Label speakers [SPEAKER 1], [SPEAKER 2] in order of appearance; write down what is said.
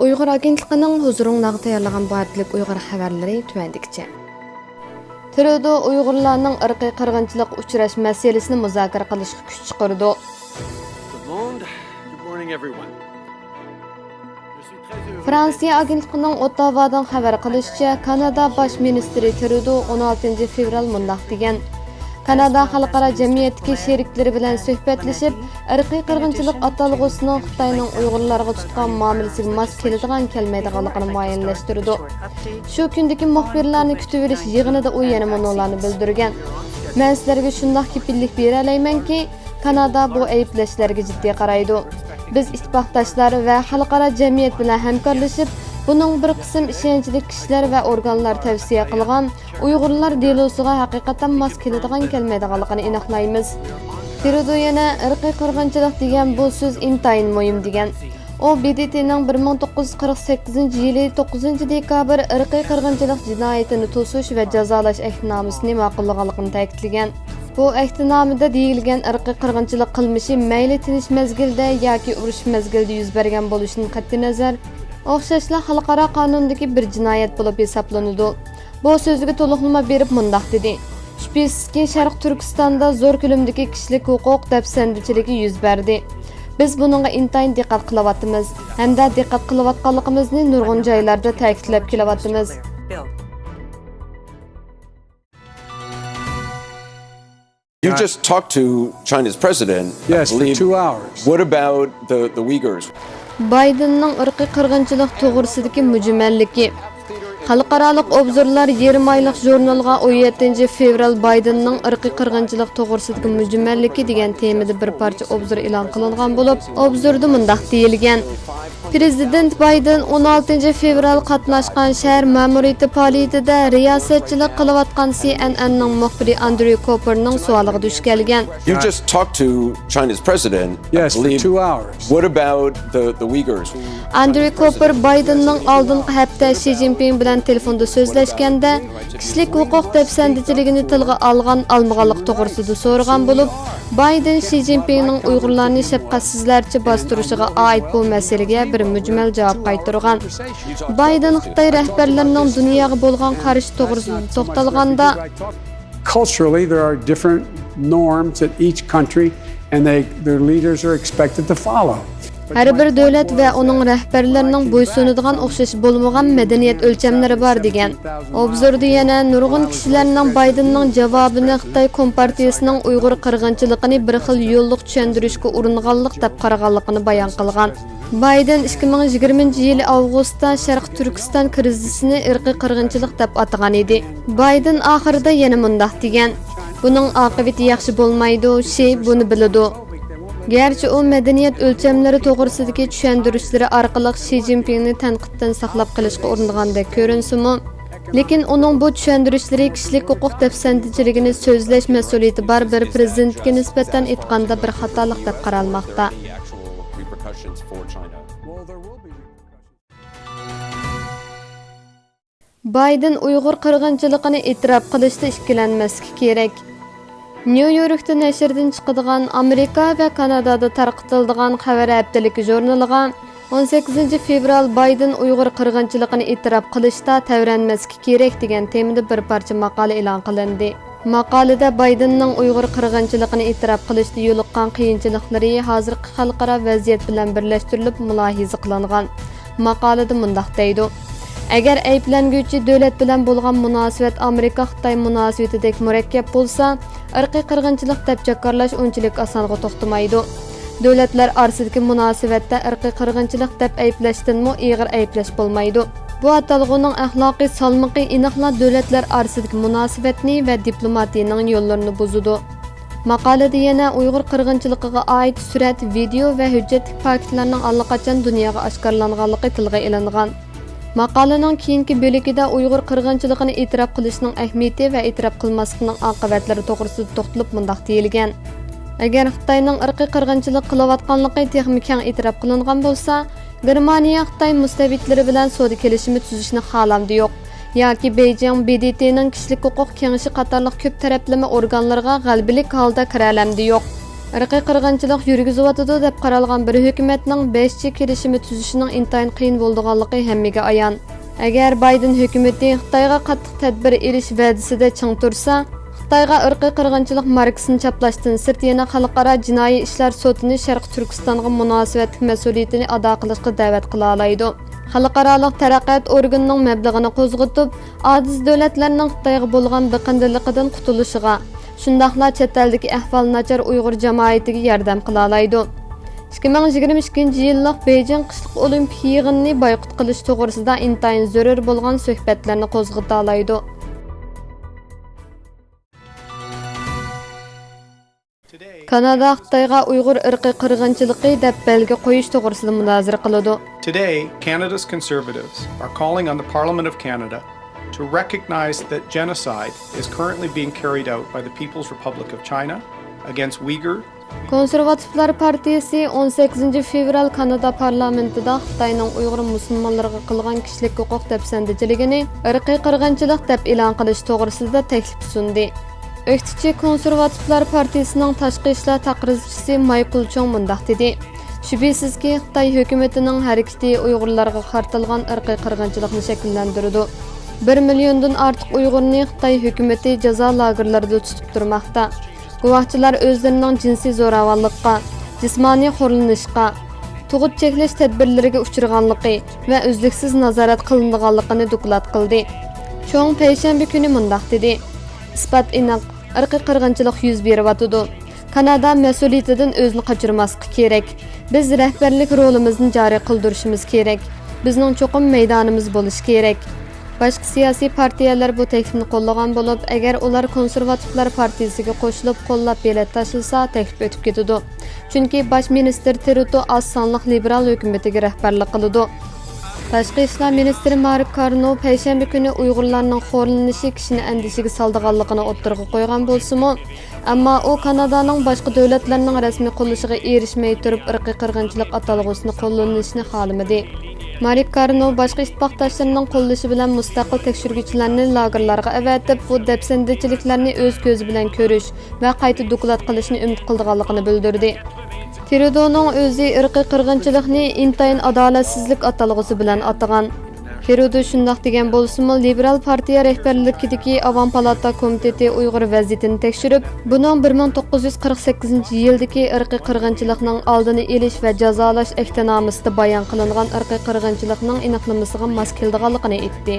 [SPEAKER 1] Uyghur ئاگېنتلىقىنىڭ ھۇزۇرۇڭلارغا تەييارلىغان بۇ ھەپتىلىك ئۇيغۇر خەۋەرلىرى تۆۋەندىكىچە. Trudo Uyghurlarning ئىرقىي قىرغىنچىلىق ئۇچراش مەسىلىسىنى مۇزاكىرە قىلىشقا kuch چىقىرىدۇ. Fransiya ئاگېنتلىقىنىڭ Ottawadan xabar qilishicha, Kanada bosh ministri Trudo 16 fevral mundaq degan: Kanada xalqaro jamiyatdagi sheriklari bilan suhbatlashib, irqiy qirg'inchilik atalg'usining Xitoyning Uyg'urlarga tutgan muomalasiga mos keladigan kelmaydiganligini muayyanlashtirdi. Shu kundagi muxbirlarni kutib olish yig'inida u yana munolarni bildirgan. Men sizlarga shunday kepillik bera olmaymanki, Kanada bu ayblashlarga jiddiy qaraydi. Biz ittifoqdoshlar va xalqaro jamiyat bilan hamkorlashib, buning bir qism ishonchli kishilar va organlar tavsiya qilgan Uyg'urlar delosiga haqiqatan mos keladigan kelmaydiganligini aniqlaymiz. Trudo yana irqiy qirg'inchilik degan bu so'z intayin muhim degan. O BDTning 1948-yili 9-dekabr irqiy qirg'inchilik jinoyatini to'sish va jazolash ahdnomasini ma'qullaganligini ta'kidlagan. Bu ahdnomada deyilgan irqiy qirg'inchilik qilmishi mayli tinish mezgilda yoki urush mezgilda yuz bergan bo'lishidan qat'iy nazar o'xshashla xalqaro qonundagi bir jinoyat bo'lib hisoblanadi. Bu so'zga to'liqnoma berib mundaq dedi: Shubhasizki, Sharq Turkistonda zo'r ko'lamdagi kishilik huquq dafsandichiligi yuz berdi. Biz buningga intayin diqqat qilyapmiz hamda diqqat qilayotganligimizni nurg'un joylarda ta'kidlab kelyapmiz.
[SPEAKER 2] You just talked to China's president.
[SPEAKER 3] Yes, for 2 hours.
[SPEAKER 2] What about the Uyghurs?
[SPEAKER 1] Baydinning irqiy qirg'inchilik to'g'risidagi mujimalliki. Xalqarалық obzorlar yarım aylık jurnalga 17 fevral Baydinning irqiy qirg'inchilik to'g'risidagi mujimalliki degan temada bir parcha obzor e'lon qilingan bo'lib, obzorda mundaq deyilgan: Prezident Baydin 16 fevral qatnashgan shahar ma'muriyati faoliyatida riyosatchilik qilayotgan CNNning muxbiri Andrew Cooperning savoliga duch kelgan.
[SPEAKER 2] You just talked to China's president.
[SPEAKER 3] Yes, for 2 hours.
[SPEAKER 2] What about the Uyghurs?
[SPEAKER 1] Andrew Cooper Baydinning oldingi hafta Xi Jinping bilan telefonda so'zlashganda kishilik huquq dafsandichiligini tilga almaganlik to'g'risida so'ragan bo'lib, Baydin Xi Jinpingning Uyg'urlarni shafqatsizlarcha bostirishiga oid bu masalaga bir mujmal javob qaytargan. Baydin Xitoy rahbarlarining dunyoga bo'lgan qarashi to'g'risida to'xtalganda,
[SPEAKER 3] Culturally, there are different norms at each country, and their leaders are expected to follow.
[SPEAKER 1] Her bir davlat va uning rahbarlarining bo'ysunadigan o'xshash bo'lmagan madaniyat o'lchamlari bor degan. Obzorda yana nurg'un kishilarning Baydinning javobini Xitoy Kompartiyasining Uyg'ur qirg'inchiligini bir xil yo'lliq tushuntirishga uringanlik deb qaraganligini bayon qilgan. Baydin 2020-yil avgustda Sharq Turkiston krizisini irqiy qirg'inchilik deb atagan edi. Baydin oxirida yana mundaq degan: Buning oqibati yaxshi bo'lmaydi, Xi buni biladi. Gerçi o medeniyet ölçemleri toğrısidagi tushuntirishlari orqali Xi Jinpingni tanqiddan saqlab qilishga uringandek ko'rinsimi, lekin uning bu tushuntirishlari kishilik huquq dafsandichiligini so'zlash mas'uliyati bor bir prezidentga nisbatan aytganda bir xatolik deb qaralmoqda. Baydin Uyghur qirg'inchiligini etirof qilishda ikkilanmasligi kerak. New York'ta nashrdan chiqadigan Amerika va Kanadada tarqatiladigan xabar ھەپتىلىكى jurnaliga 18 fevral Baydin Uyghur qirg'inchiligini etirof qilishda tavranmasligi kerak degan temada bir parcha maqola e'lon qilindi. Maqolada Baydinning Uyghur qirg'inchiligini etirof qilishda yo'liqqan qiyinchiliklari hozirgi xalqaro vaziyat bilan birlashtirilib mulohaza qilingan. Maqolada mundaq deydi: Agar ayblanguvchi davlat bilan bo'lgan munosabat Amerika-Xitoy munosabatidek murakkab bo'lsa, irqiy qirg'inchilik deb jakarlash unchalik osonga to'xtamaydi. Davlatlar orasidagi munosabatda irqiy qirg'inchilik deb ayblashdanmi ig'ir ayplash bo'lmaydi. Bu atalg'uning axloqiy salmoqi aniqla davlatlar orasidagi munosabatni va diplomatiyaning yo'llarini buzadi. Maqolada yana Uyg'ur qirg'inchiligiga oid surat, video va hujjatli faktlarning allaqachon dunyoga oshkorlanganligi tilga ilingan. Maqolaning keyingi bo'ligida Uyg'ur qirg'inchiligini e'tirof qilishning ahamiyati va e'tirof qilmaslikning oqibatlari to'g'risida to'xtalib mundaq deyilgan: Agar Xitoyning irqiy qirg'inchilik qilayotganligi texnik keng e'tirof qilingan bo'lsa, Germaniya Xitoy mustabidlari bilan savdo kelishimi tuzishni xohlamdi yo'q, yoki Beijing BDTning kishilik huquq kengashi qatorliq ko'p taraflama organlarga g'albilik holda kiralamdi yo'q. ئىرقىي قىرغىنچىلىق يۈرگۈزۈۋاتىدۇ deb qaralgan bir hökümetning 5 kelishimi tuzishning intayin qiyin bo'lganligi hammaga ayon. Agar Baydin hökumati Xitoyga qattiq tadbir elish va'dasida ching tursa, Xitoyga irqiy qirg'inchilik markasini chaplashdan sirt yana xalqaro jinoiy ishlar sudini Sharq Turkistonga munosabatli mas'uliyatini ado qilishga da'vat qila oladi. Xalqaroliq taraqqiyot organining mablag'ini qo'zg'atib, ojiz davlatlarning Xitoyga bo'lgan biqindiligidan qutulishiga, shundaqla chet eldagi ahvol nachar Uyg'ur jamoatiga yordam qila oladi. 2022-yillik Baydin qishliq olimpik yig'inini boyqut qilish to'g'risida intayin zarur bo'lgan suhbatlarni qo'zg'ata oladi. Kanada Xitoyga Uyg'ur irqiy qirg'inchiligi deb belga qo'yish to'g'risida munozara qiladi.
[SPEAKER 4] Today, Canada's Conservatives are calling on the Parliament of Canada to recognize that genocide is currently being carried out by the People's Republic of China against Uyghur.
[SPEAKER 1] Konservativlar partiyasi 18 fevral Kanada parlamentida Xitoyning Uyg'ur musulmonlariga qilgan kishilik huquq dafsandichiligini irqiy qirg'inchilik deb e'lon qilish to'g'risida taklif sundi. Öktüçi Konservativlar partiyasining tashqi ishlar taqrizchisi Michael Chong mundaq dedi. Shubhisizki, Xitoy hukumatining harakati Uyg'urlarga qartilgan irqiy qirg'inchilikni shakllantirdi. 1 milliondan ortiq Uyg'urni Xitoy hukumati jazo lagerlarida tutib turmoqda. Guvohchilar o'zlarining jinsiy zo'ravonlikqa, jismoniy xo'rlanishga, tug'ut cheklash tadbirlariga uchraganligi va uzluksiz nazorat qilinganligini doklad qildi. Chong payshanba kuni mundaq dedi. Ispat aniq, irqiy qirg'inchilik yuz beryapti. Kanada mas'uliyatidan o'zini qochirmaslik kerak. Biz rahbarlik rolimizni joriy qildirishimiz kerak. Bizning cho'qim maydonimiz bo'lishi kerak. Boshqa siyosiy partiyalar bu taklifni qo'llagan bo'lib, agar ular Konservativlar partiyasiga qo'shilib qo'llab belat tashilsa, taklif o'tib ketadi. Chunki bosh ministr Trudo oz sonliq liberal hukumatiga rahbarlik qiladi. Tashqi ishlar ministri Mark Karno payshanba kuni Uyg'urlarning xo'rlanishi kishini andishiga soldiganligini o'ttirg'a qo'ygan bo'lsa-mu, ammo u Kanadaning boshqa davlatlarning rasmiy qo'llashiga erishmay turib irqiy qirg'inchilik atalg'usini qo'llanishni xohlamadi. Mark Karno boshqa ittifoqdoshlarining qo'llashi bilan mustaqil tekshiruvchilarni lagerlarga avatib, bu dafsandichiliklarni o'z ko'zi bilan ko'rish va qayta doklad qilishni umid qilganligini bildirdi. Trudoning o'zi irqiy qirg'inchilikni intayin adolatsizlik atalg'usi bilan atagan. Trudo shundoq degan bo'lsa-mu, liberal partiya rahbarligidagi Avam palata komiteti Uyg'ur vaziyatini tekshirib, buning 1948-yildagi irqiy qirg'inchilikning oldini olish va jazolash aktnomasida bayon qilingan irqiy qirg'inchilikning aniqlamasiga mos kelganligini aytdi.